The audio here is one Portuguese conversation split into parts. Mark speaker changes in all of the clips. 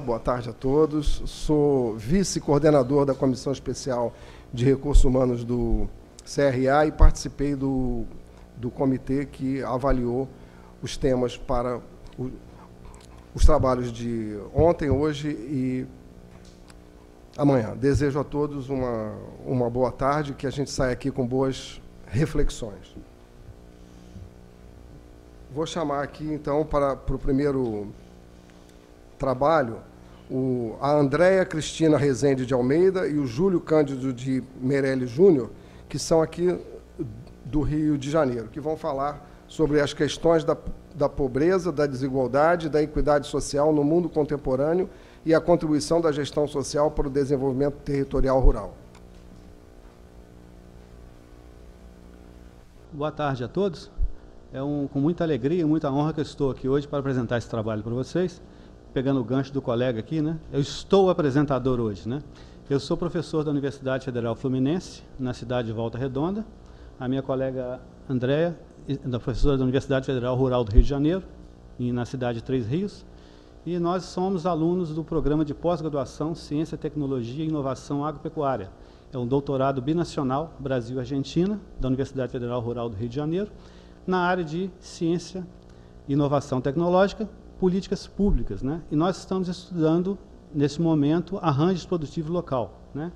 Speaker 1: boa tarde a todos. Sou vice-coordenador da Comissão Especial de Recursos Humanos do CRA e participei do comitê que avaliou os temas para os trabalhos de ontem, hoje e amanhã. Desejo a todos uma boa tarde, que a gente saia aqui com boas reflexões. Vou chamar aqui, então, para o primeiro trabalho, a Andréia Cristina Rezende de Almeida e o Júlio Cândido de Meirelles Júnior, que são aqui do Rio de Janeiro, que vão falar sobre as questões da pobreza, da desigualdade, da equidade social no mundo contemporâneo e a contribuição da gestão social para o desenvolvimento territorial rural.
Speaker 2: Boa tarde a todos. É com muita alegria e muita honra que eu estou aqui hoje para apresentar esse trabalho para vocês. Pegando o gancho do colega aqui, né? Eu estou apresentador hoje, né? Eu sou professor da Universidade Federal Fluminense, na cidade de Volta Redonda. A minha colega Andréia, professora da Universidade Federal Rural do Rio de Janeiro, na cidade de Três Rios. E nós somos alunos do programa de pós-graduação Ciência, Tecnologia e Inovação Agropecuária. É um doutorado binacional Brasil-Argentina, da Universidade Federal Rural do Rio de Janeiro, na área de Ciência, Inovação Tecnológica, Políticas Públicas, né? E nós estamos estudando, nesse momento, arranjo produtivo local, né?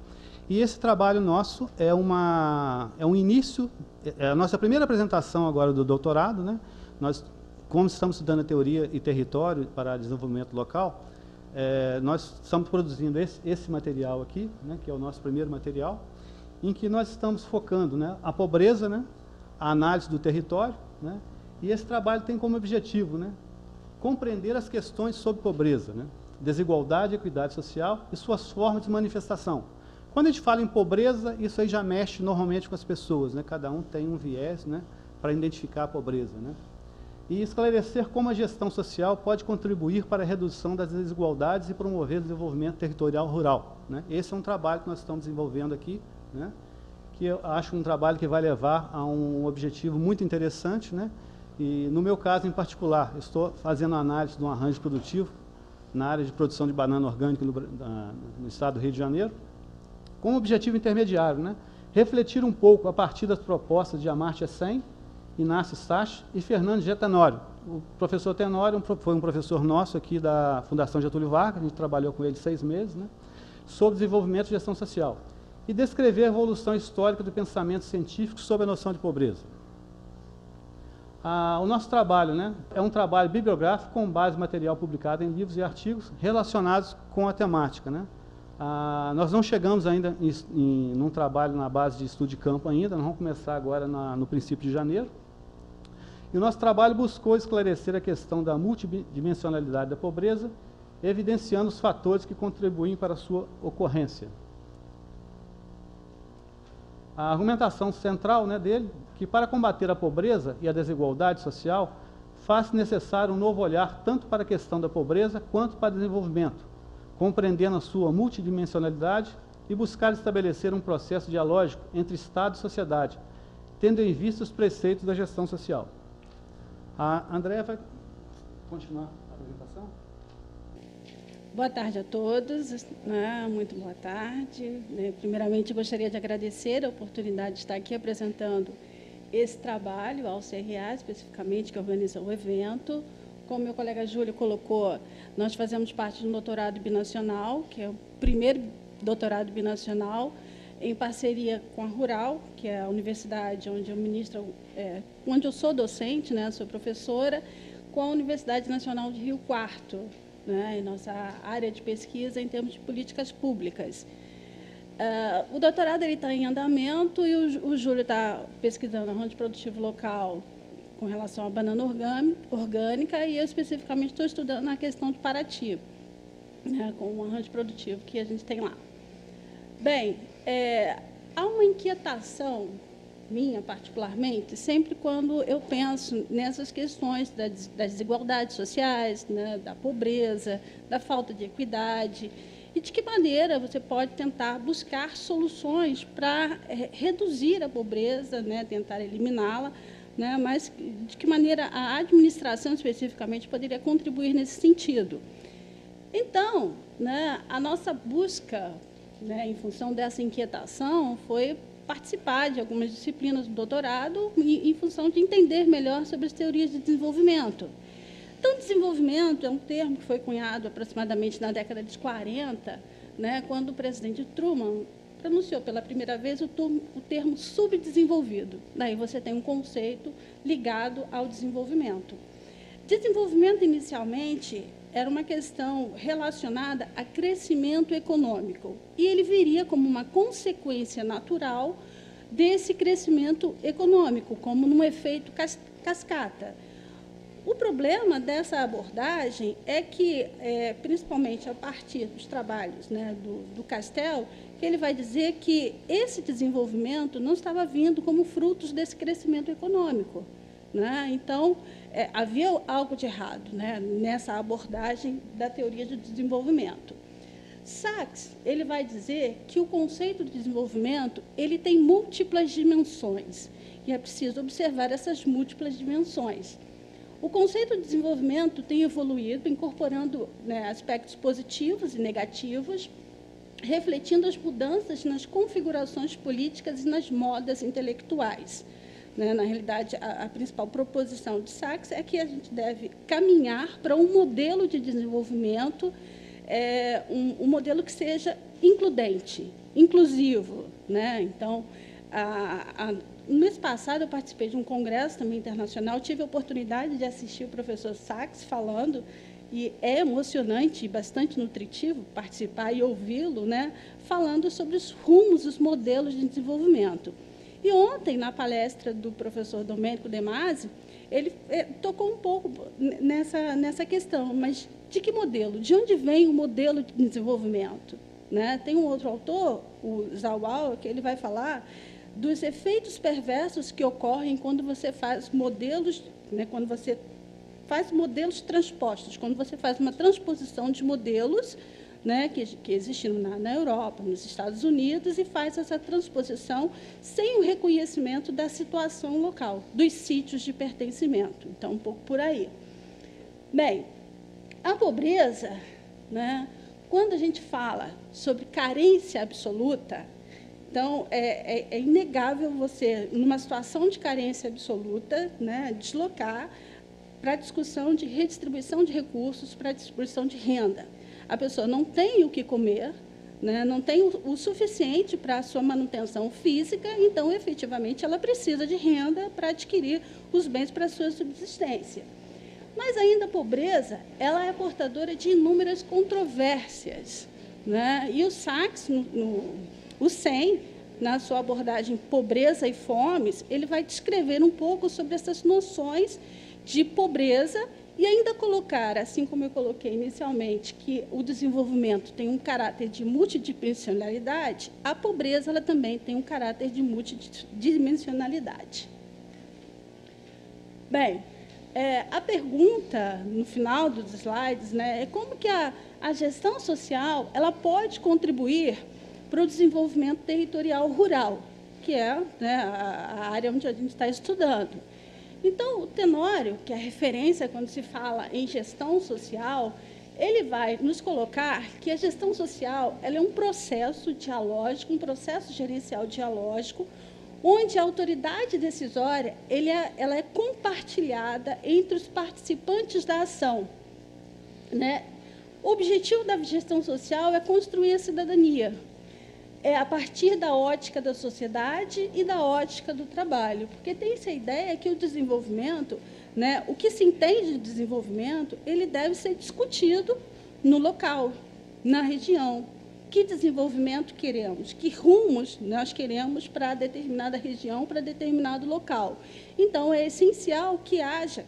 Speaker 2: E esse trabalho nosso é um início, é a nossa primeira apresentação agora do doutorado, né? Nós, como estamos estudando a teoria e território para desenvolvimento local, nós estamos produzindo esse material aqui, né? Que é o nosso primeiro material, em que nós estamos focando, né, a pobreza, né, a análise do território, né? E esse trabalho tem como objetivo, né, compreender as questões sobre pobreza, né, desigualdade e equidade social e suas formas de manifestação. Quando a gente fala em pobreza, isso aí já mexe normalmente com as pessoas, né? Cada um tem um viés, né, para identificar a pobreza, né? E esclarecer como a gestão social pode contribuir para a redução das desigualdades e promover o desenvolvimento territorial rural, né? Esse é um trabalho que nós estamos desenvolvendo aqui, né, que eu acho um trabalho que vai levar a um objetivo muito interessante, né? E, no meu caso em particular, estou fazendo análise de um arranjo produtivo na área de produção de banana orgânica no estado do Rio de Janeiro, com o objetivo intermediário, né, refletir um pouco a partir das propostas de Amartya Sen, Inácio Stache e Fernando G. Tenório. O professor Tenório foi um professor nosso aqui da Fundação Getúlio Vargas, a gente trabalhou com ele 6 meses, né, sobre desenvolvimento e gestão social, e descrever a evolução histórica do pensamento científico sobre a noção de pobreza. O nosso trabalho, né, é um trabalho bibliográfico com base em material publicado em livros e artigos relacionados com a temática, né. Nós não chegamos ainda num trabalho na base de estudo de campo ainda, nós vamos começar agora no princípio de janeiro. E o nosso trabalho buscou esclarecer a questão da multidimensionalidade da pobreza, evidenciando os fatores que contribuem para a sua ocorrência. A argumentação central, né, dele, que para combater a pobreza e a desigualdade social, faz necessário um novo olhar tanto para a questão da pobreza quanto para o desenvolvimento, compreendendo a sua multidimensionalidade e buscar estabelecer um processo dialógico entre Estado e sociedade, tendo em vista os preceitos da gestão social. A Andréia vai continuar a apresentação.
Speaker 3: Boa tarde a todos, né? Muito boa tarde. Primeiramente, gostaria de agradecer a oportunidade de estar aqui apresentando esse trabalho ao CRA, especificamente, que organiza o evento. Como meu colega Júlio colocou, nós fazemos parte de um doutorado binacional, que é o primeiro doutorado binacional, em parceria com a Rural, que é a universidade onde eu ministro, onde eu sou docente, né, sou professora, com a Universidade Nacional de Rio Quarto, né, em nossa área de pesquisa em termos de políticas públicas. O doutorado está em andamento e o Júlio está pesquisando arranjo produtivo local com relação à banana orgânica, e eu especificamente estou estudando a questão de Paraty, né, com o arranjo produtivo que a gente tem lá. Bem, há uma inquietação minha, particularmente, sempre quando eu penso nessas questões das desigualdades sociais, né, da pobreza, da falta de equidade, e de que maneira você pode tentar buscar soluções para reduzir a pobreza, né, tentar eliminá-la, né, mas de que maneira a administração, especificamente, poderia contribuir nesse sentido. Então, né, a nossa busca, né, em função dessa inquietação, foi participar de algumas disciplinas do doutorado em função de entender melhor sobre as teorias de desenvolvimento. Então, desenvolvimento é um termo que foi cunhado aproximadamente na década de 40, né, quando o presidente Truman pronunciou pela primeira vez o termo subdesenvolvido. Daí você tem um conceito ligado ao desenvolvimento. Desenvolvimento, inicialmente, era uma questão relacionada a crescimento econômico, e ele viria como uma consequência natural desse crescimento econômico, como num efeito cascata. O problema dessa abordagem é que, principalmente a partir dos trabalhos, né, do Castell, que ele vai dizer que esse desenvolvimento não estava vindo como frutos desse crescimento econômico, né? Então, havia algo de errado, né, nessa abordagem da teoria de desenvolvimento. Sachs, ele vai dizer que o conceito de desenvolvimento ele tem múltiplas dimensões, e é preciso observar essas múltiplas dimensões. O conceito de desenvolvimento tem evoluído, incorporando, né, aspectos positivos e negativos, refletindo as mudanças nas configurações políticas e nas modas intelectuais. Na realidade, a principal proposição de Sachs é que a gente deve caminhar para um modelo de desenvolvimento, um modelo que seja includente, inclusivo, né? Então, no mês passado, eu participei de um congresso também internacional, tive a oportunidade de assistir o professor Sachs falando, e é emocionante e bastante nutritivo participar e ouvi-lo, né, falando sobre os rumos, os modelos de desenvolvimento. E ontem, na palestra do professor Domênico De Masi, ele tocou um pouco nessa questão, mas de que modelo? De onde vem o modelo de desenvolvimento? Né? Tem um outro autor, o Zawal, que ele vai falar dos efeitos perversos que ocorrem quando você faz modelos, né, quando você faz modelos transpostos, quando você faz uma transposição de modelos, né, que existiam na Europa, nos Estados Unidos, e faz essa transposição sem o reconhecimento da situação local, dos sítios de pertencimento. Então, um pouco por aí. Bem, a pobreza, né, quando a gente fala sobre carência absoluta, então, é inegável você, numa situação de carência absoluta, né, deslocar para a discussão de redistribuição de recursos, para a distribuição de renda. A pessoa não tem o que comer, né, não tem o suficiente para a sua manutenção física, então, efetivamente, ela precisa de renda para adquirir os bens para a sua subsistência. Mas ainda a pobreza, ela é portadora de inúmeras controvérsias, né? E o Sachs, o SEM, na sua abordagem Pobreza e Fomes, ele vai descrever um pouco sobre essas noções de pobreza e ainda colocar, assim como eu coloquei inicialmente, que o desenvolvimento tem um caráter de multidimensionalidade, a pobreza ela também tem um caráter de multidimensionalidade. Bem, a pergunta, no final dos slides, né, é como que a gestão social ela pode contribuir para o desenvolvimento territorial rural, que é, né, a área onde a gente está estudando. Então, o Tenório, que é a referência quando se fala em gestão social, ele vai nos colocar que a gestão social ela é um processo dialógico, um processo gerencial dialógico, onde a autoridade decisória ela é compartilhada entre os participantes da ação, né? O objetivo da gestão social é construir a cidadania, a partir da ótica da sociedade e da ótica do trabalho, porque tem-se a ideia que o desenvolvimento, né, o que se entende de desenvolvimento, ele deve ser discutido no local, na região. Que desenvolvimento queremos? Que rumos nós queremos para determinada região, para determinado local? Então, é essencial que haja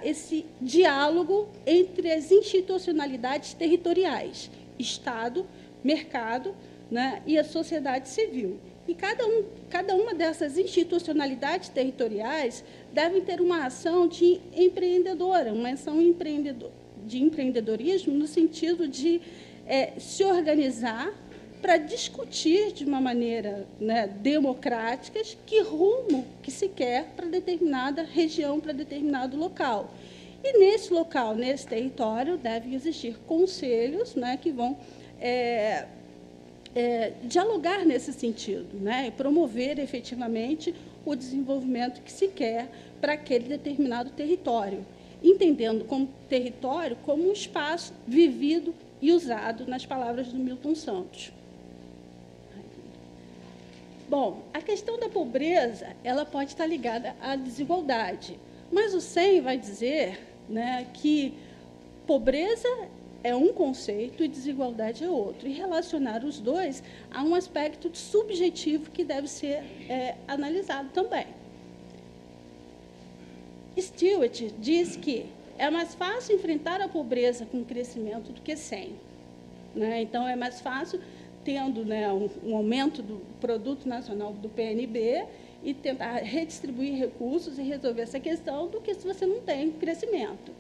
Speaker 3: esse diálogo entre as institucionalidades territoriais, Estado, mercado, né, e a sociedade civil. E cada uma dessas institucionalidades territoriais devem ter uma ação de empreendedora, uma ação de empreendedorismo no sentido de se organizar para discutir de uma maneira, né, democrática que rumo que se quer para determinada região, para determinado local. E nesse local, nesse território, devem existir conselhos, né, que vão dialogar nesse sentido, né, e promover efetivamente o desenvolvimento que se quer para aquele determinado território, entendendo como território como um espaço vivido e usado, nas palavras do Milton Santos. Bom, a questão da pobreza, ela pode estar ligada à desigualdade, mas o CEM vai dizer, né, que pobreza é um conceito e desigualdade é outro, e relacionar os dois a um aspecto subjetivo que deve ser analisado também. Stewart diz que é mais fácil enfrentar a pobreza com crescimento do que sem, né? Então, é mais fácil tendo, né, um aumento do Produto Nacional do PNB e tentar redistribuir recursos e resolver essa questão do que se você não tem crescimento.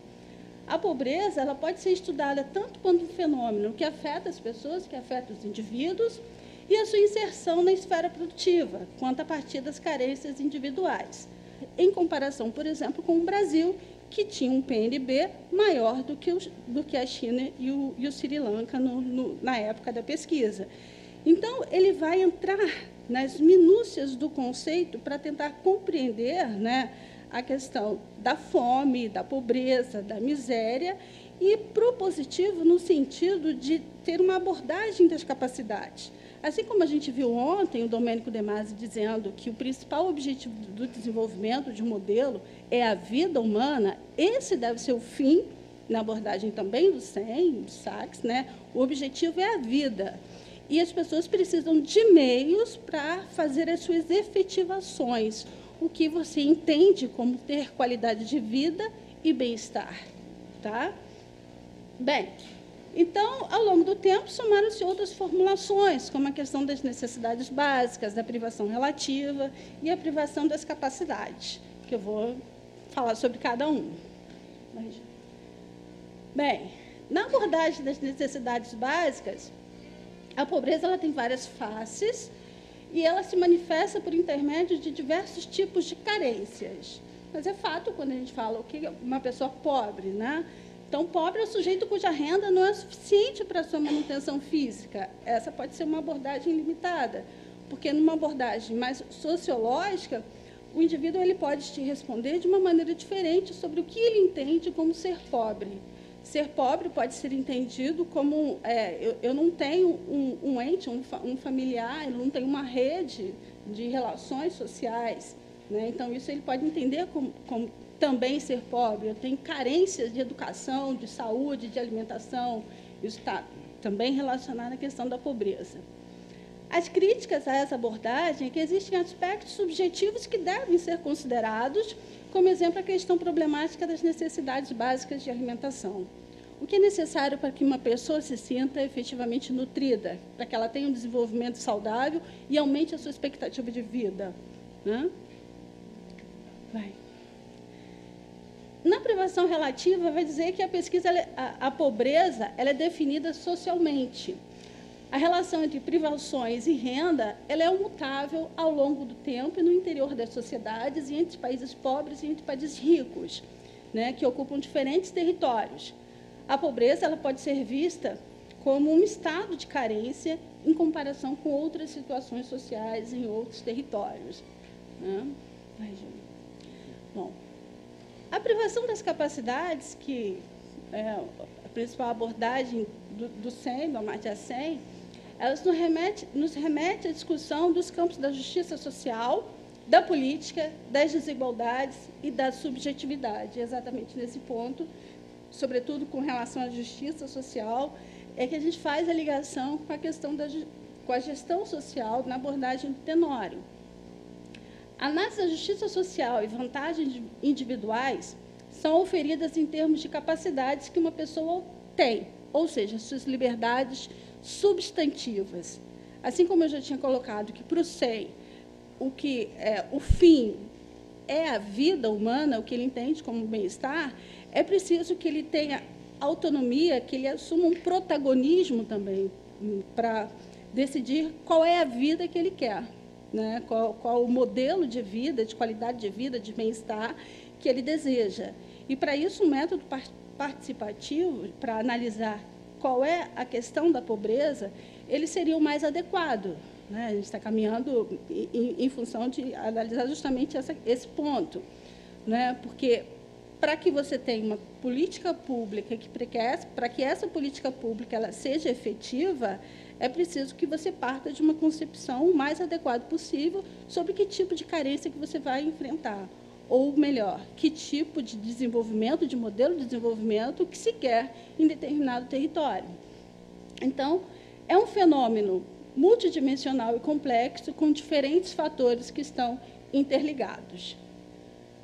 Speaker 3: A pobreza, ela pode ser estudada tanto quanto um fenômeno que afeta as pessoas, que afeta os indivíduos, e a sua inserção na esfera produtiva, quanto a partir das carências individuais, em comparação, por exemplo, com o Brasil, que tinha um PNB maior do que a China e o Sri Lanka na época da pesquisa. Então, ele vai entrar nas minúcias do conceito para tentar compreender, né, a questão da fome, da pobreza, da miséria, e propositivo no sentido de ter uma abordagem das capacidades. Assim como a gente viu ontem o Domênico De Masi dizendo que o principal objetivo do desenvolvimento de um modelo é a vida humana, esse deve ser o fim, na abordagem também do CEM, do Sachs, né? O objetivo é a vida. E as pessoas precisam de meios para fazer as suas efetivações, o que você entende como ter qualidade de vida e bem-estar. Tá? Bem, então, ao longo do tempo, somaram-se outras formulações, como a questão das necessidades básicas, da privação relativa e a privação das capacidades, que eu vou falar sobre cada um. Bem, na abordagem das necessidades básicas, a pobreza ela tem várias faces e ela se manifesta por intermédio de diversos tipos de carências. Mas é fato quando a gente fala o que é uma pessoa pobre, né? Então, pobre é o sujeito cuja renda não é suficiente para a sua manutenção física. Essa pode ser uma abordagem limitada, porque numa abordagem mais sociológica, o indivíduo ele pode te responder de uma maneira diferente sobre o que ele entende como ser pobre. Ser pobre pode ser entendido como eu não tenho um ente, um familiar, eu não tenho uma rede de relações sociais, né? Então, isso ele pode entender como também ser pobre. Eu tenho carências de educação, de saúde, de alimentação. Isso está também relacionado à questão da pobreza. As críticas a essa abordagem é que existem aspectos subjetivos que devem ser considerados, como exemplo, a questão problemática das necessidades básicas de alimentação. O que é necessário para que uma pessoa se sinta efetivamente nutrida, para que ela tenha um desenvolvimento saudável e aumente a sua expectativa de vida, né? Vai. Na privação relativa, vai dizer que a pesquisa, a pobreza, ela é definida socialmente. A relação entre privações e renda, ela é mutável ao longo do tempo e no interior das sociedades e entre países pobres e entre países ricos, né, que ocupam diferentes territórios. A pobreza ela pode ser vista como um estado de carência em comparação com outras situações sociais em outros territórios, né? Bom, a privação das capacidades, que é a principal abordagem do CEM, do Amartya Sen, elas nos remete à discussão dos campos da justiça social, da política, das desigualdades e da subjetividade. Exatamente nesse ponto, sobretudo com relação à justiça social, é que a gente faz a ligação com a questão com a gestão social na abordagem do Tenório. A análise da justiça social e vantagens individuais são oferidas em termos de capacidades que uma pessoa tem, ou seja, suas liberdades substantivas. Assim como eu já tinha colocado que para o SEI, o fim é a vida humana, o que ele entende como bem-estar, é preciso que ele tenha autonomia, que ele assuma um protagonismo também para decidir qual é a vida que ele quer, né? Qual o modelo de vida, de qualidade de vida, de bem-estar que ele deseja. E, para isso, um método participativo, para analisar qual é a questão da pobreza, ele seria o mais adequado, né? A gente está caminhando em função de analisar justamente esse ponto, né? Porque, para que você tenha uma política pública, para que essa política pública ela seja efetiva, é preciso que você parta de uma concepção o mais adequada possível sobre que tipo de carência que você vai enfrentar. Ou, melhor, que tipo de desenvolvimento, de modelo de desenvolvimento que se quer em determinado território. Então, é um fenômeno multidimensional e complexo, com diferentes fatores que estão interligados.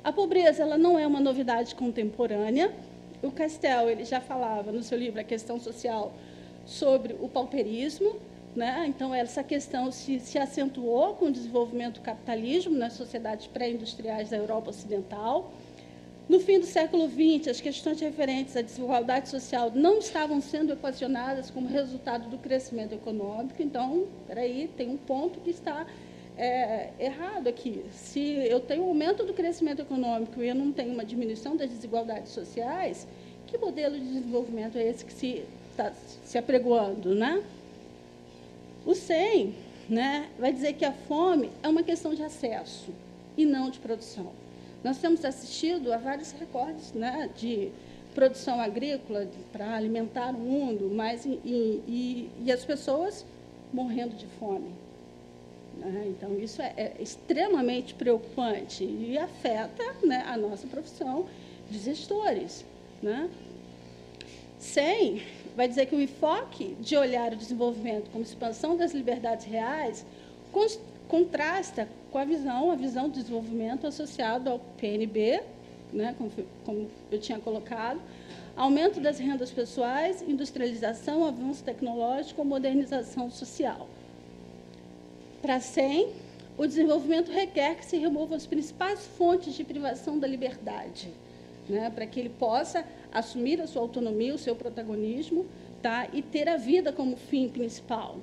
Speaker 3: A pobreza ela não é uma novidade contemporânea. O Castel ele já falava no seu livro A Questão Social sobre o pauperismo, né? Então, essa questão se acentuou com o desenvolvimento do capitalismo nas sociedades pré-industriais da Europa Ocidental. No fim do século XX, as questões referentes à desigualdade social não estavam sendo equacionadas como resultado do crescimento econômico. Então, espera aí, tem um ponto que está errado aqui. Se eu tenho um aumento do crescimento econômico e eu não tenho uma diminuição das desigualdades sociais, que modelo de desenvolvimento é esse que está se apregoando, né? O CEM, né, vai dizer que a fome é uma questão de acesso e não de produção. Nós temos assistido a vários recordes, né, de produção agrícola para alimentar o mundo, mas e as pessoas morrendo de fome, né? Então, isso é extremamente preocupante e afeta, né, a nossa profissão de gestores, né? CEM vai dizer que o enfoque de olhar o desenvolvimento como expansão das liberdades reais contrasta com a visão do desenvolvimento associado ao PNB, né, como eu tinha colocado, aumento das rendas pessoais, industrialização, avanço tecnológico, modernização social. Para CEM, o desenvolvimento requer que se removam as principais fontes de privação da liberdade, né, para que ele possa assumir a sua autonomia, o seu protagonismo, tá, e ter a vida como fim principal.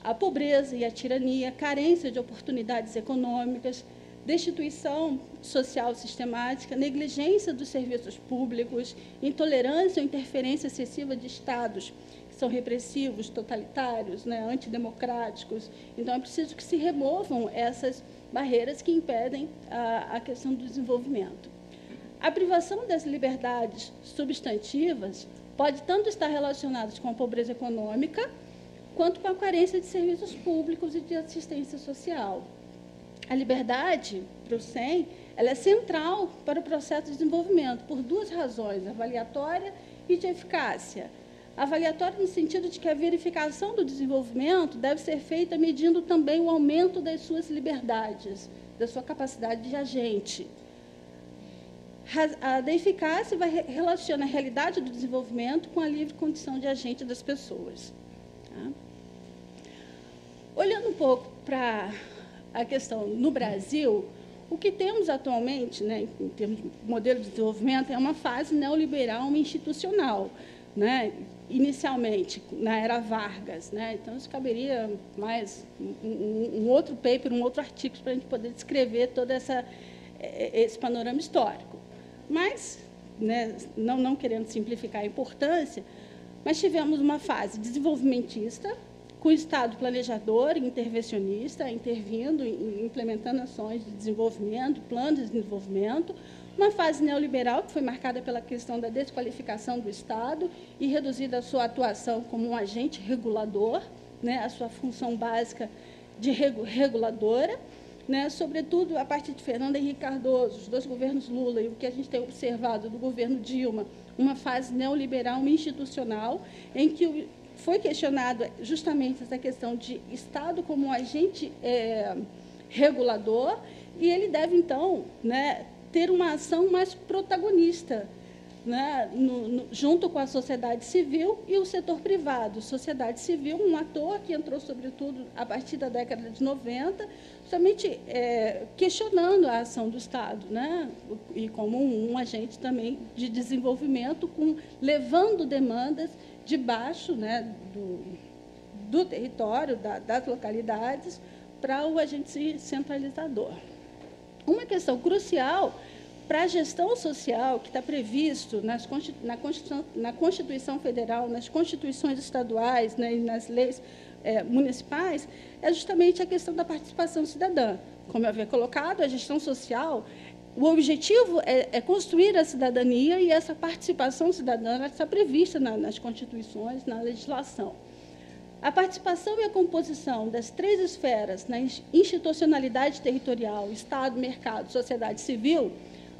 Speaker 3: A pobreza e a tirania, carência de oportunidades econômicas, destituição social sistemática, negligência dos serviços públicos, intolerância ou interferência excessiva de Estados que são repressivos, totalitários, né, antidemocráticos. Então, é preciso que se removam essas barreiras que impedem a questão do desenvolvimento. A privação das liberdades substantivas pode tanto estar relacionada com a pobreza econômica, quanto com a carência de serviços públicos e de assistência social. A liberdade, para o CEM, ela é central para o processo de desenvolvimento, por duas razões, avaliatória e de eficácia. Avaliatória no sentido de que a verificação do desenvolvimento deve ser feita medindo também o aumento das suas liberdades, da sua capacidade de agente. A da eficácia vai relacionar a realidade do desenvolvimento com a livre condição de agente das pessoas. Tá? Olhando um pouco para a questão no Brasil, o que temos atualmente, né, em termos de modelo de desenvolvimento, é uma fase neoliberal institucional, né, inicialmente, na era Vargas. Né, então, isso caberia mais um outro paper, um outro artigo, para a gente poder descrever todo esse panorama histórico. Mas, né, não querendo simplificar a importância, mas tivemos uma fase desenvolvimentista, com o Estado planejador e intervencionista, intervindo e implementando ações de desenvolvimento, planos de desenvolvimento, uma fase neoliberal, que foi marcada pela questão da desqualificação do Estado e reduzida a sua atuação como um agente regulador, né, a sua função básica de reguladora, né, sobretudo a partir de Fernando Henrique Cardoso, os dois governos Lula e o que a gente tem observado do governo Dilma, uma fase neoliberal institucional, em que foi questionado justamente essa questão de Estado como um agente regulador, e ele deve, então, né, ter uma ação mais protagonista, né, junto com a sociedade civil e o setor privado. Sociedade civil, um ator que entrou, sobretudo, a partir da década de 90, somente questionando a ação do Estado, né, e como um agente também de desenvolvimento, levando demandas de baixo, né, do território, das localidades, para o agente centralizador. Uma questão crucial para a gestão social, que está previsto na Constituição Federal, nas constituições estaduais, né, e nas leis municipais, é justamente a questão da participação cidadã. Como eu havia colocado, a gestão social, o objetivo é construir a cidadania, e essa participação cidadã está prevista nas constituições, na legislação. A participação e a composição das 3 esferas na institucionalidade territorial, Estado, mercado, sociedade civil,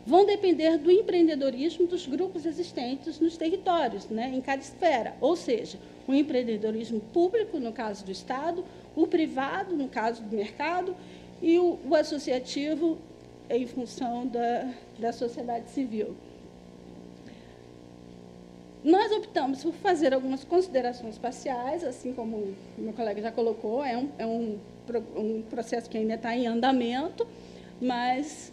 Speaker 3: vão depender do empreendedorismo dos grupos existentes nos territórios, né, em cada esfera, ou seja, o empreendedorismo público, no caso do Estado, o privado, no caso do mercado, e o associativo, em função da sociedade civil. Nós optamos por fazer algumas considerações parciais, assim como o meu colega já colocou, é um processo que ainda está em andamento, mas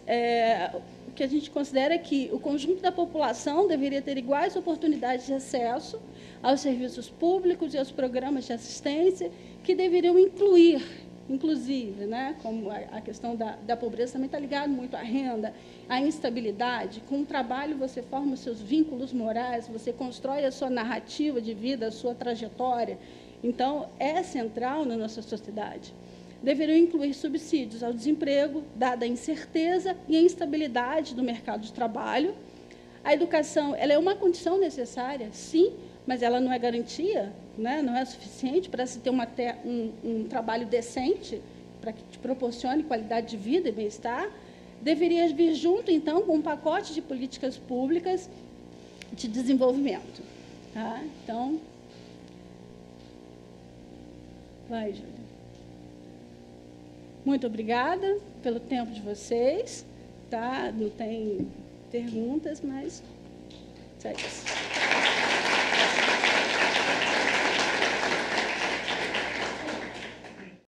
Speaker 3: o que a gente considera é que o conjunto da população deveria ter iguais oportunidades de acesso aos serviços públicos e aos programas de assistência, que deveriam inclusive, né, como a questão da pobreza também está ligada muito à renda, à instabilidade. Com o trabalho você forma os seus vínculos morais, você constrói a sua narrativa de vida, a sua trajetória. Então, é central na nossa sociedade. Deveriam incluir subsídios ao desemprego, dada a incerteza e a instabilidade do mercado de trabalho. A educação, ela é uma condição necessária, sim, mas ela não é garantia, né? Não é suficiente para se ter um trabalho decente, para que te proporcione qualidade de vida e bem-estar. Deveria vir junto, então, com um pacote de políticas públicas de desenvolvimento. Tá? Então, vai, Júlia. Muito obrigada pelo tempo de vocês. Tá? Não tem perguntas, mas só isso.